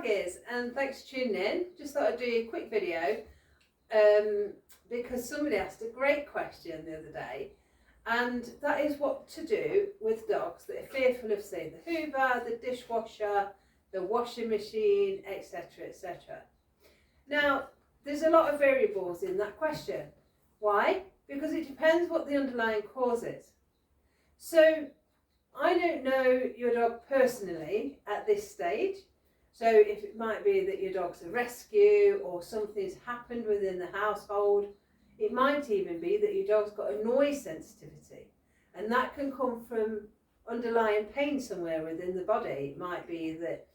Baggies, and thanks for tuning in. Just thought I'd do a quick video because somebody asked a great question the other day, and that is what to do with dogs that are fearful of, say, the Hoover, the dishwasher, the washing machine, etc, etc. Now, there's a lot of variables in that question. Why? Because it depends what the underlying cause is. So I don't know your dog personally at this stage. So if it might be that your dog's a rescue or something's happened within the household, it might even be that your dog's got a noise sensitivity, and that can come from underlying pain somewhere within the body. It might be that,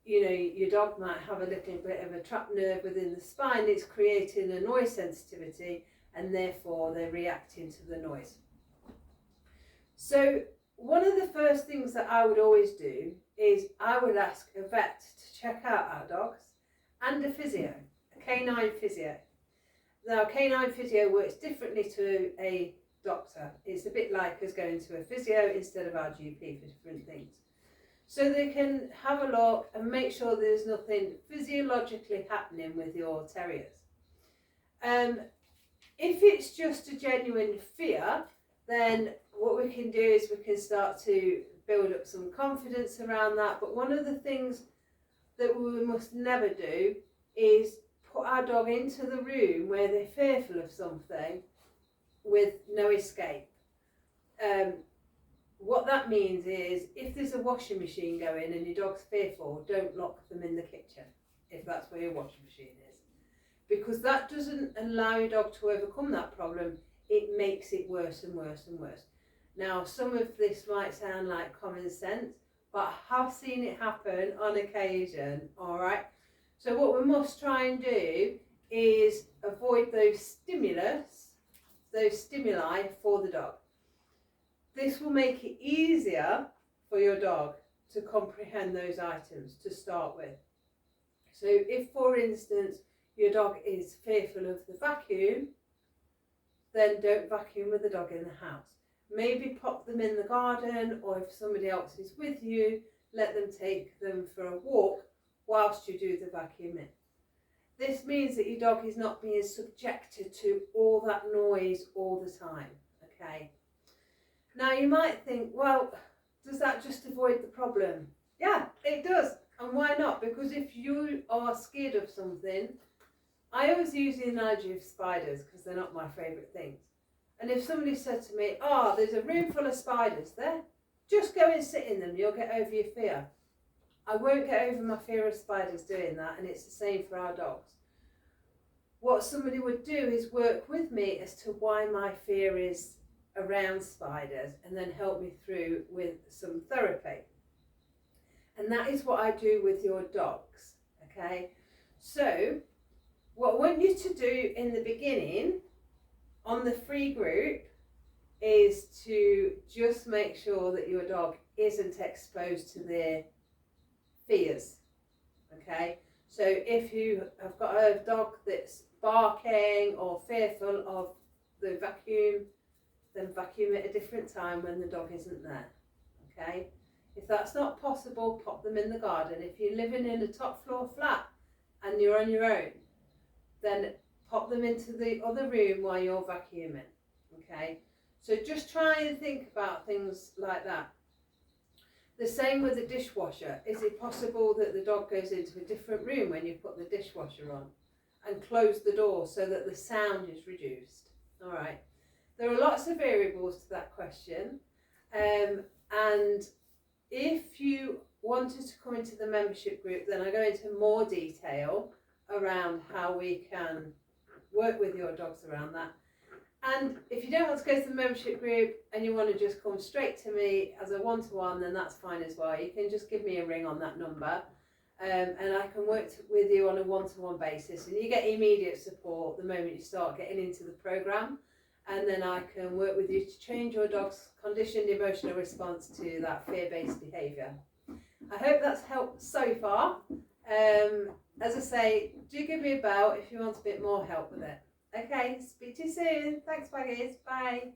you know, your dog might have a little bit of a trapped nerve within the spine. It's creating a noise sensitivity, and therefore they're reacting to the noise. So one of the first things that I would always do is I would ask a vet to check out our dogs and a physio, a canine physio. Now, canine physio works differently to a doctor. It's a bit like us going to a physio instead of our GP for different things. So they can have a look and make sure there's nothing physiologically happening with your terriers. If it's just a genuine fear, then what we can do is we can start to build up some confidence around that. But one of the things that we must never do is put our dog into the room where they're fearful of something with no escape. What that means is if there's a washing machine going and your dog's fearful, don't lock them in the kitchen if that's where your washing machine is, because that doesn't allow your dog to overcome that problem. It makes it worse and worse and worse. Now, some of this might sound like common sense, but I have seen it happen on occasion, all right? So what we must try and do is avoid those stimuli for the dog. This will make it easier for your dog to comprehend those items to start with. So if, for instance, your dog is fearful of the vacuum, then don't vacuum with the dog in the house. Maybe pop them in the garden, or if somebody else is with you, let them take them for a walk whilst you do the vacuuming. This means that your dog is not being subjected to all that noise all the time, okay? Now you might think, well, does that just avoid the problem? Yeah, it does. And why not? Because if you are scared of something, I always use the analogy of spiders because they're not my favourite things. And if somebody said to me, there's a room full of spiders there, just go and sit in them, you'll get over your fear. I won't get over my fear of spiders doing that, and it's the same for our dogs. What somebody would do is work with me as to why my fear is around spiders, and then help me through with some therapy. And that is what I do with your dogs, okay? So what I want you to do in the beginning on the free group is to just make sure that your dog isn't exposed to their fears, okay? So if you have got a dog that's barking or fearful of the vacuum, then vacuum at a different time when the dog isn't there, okay? If that's not possible, pop them in the garden. If you're living in a top floor flat and you're on your own, then pop them into the other room while you're vacuuming, okay? So just try and think about things like that. The same with the dishwasher. Is it possible that the dog goes into a different room when you put the dishwasher on, and close the door so that the sound is reduced? All right. There are lots of variables to that question, and if you wanted to come into the membership group, then I go into more detail around how we can work with your dogs around that. And if you don't want to go to the membership group and you want to just come straight to me as a one-to-one, then that's fine as well. You can just give me a ring on that number, and I can work with you on a one-to-one basis, and you get immediate support the moment you start getting into the programme. And then I can work with you to change your dog's conditioned emotional response to that fear-based behaviour. I hope that's helped so far. As I say, do give me a bell if you want a bit more help with it. Okay, speak to you soon. Thanks, Baggies. Bye.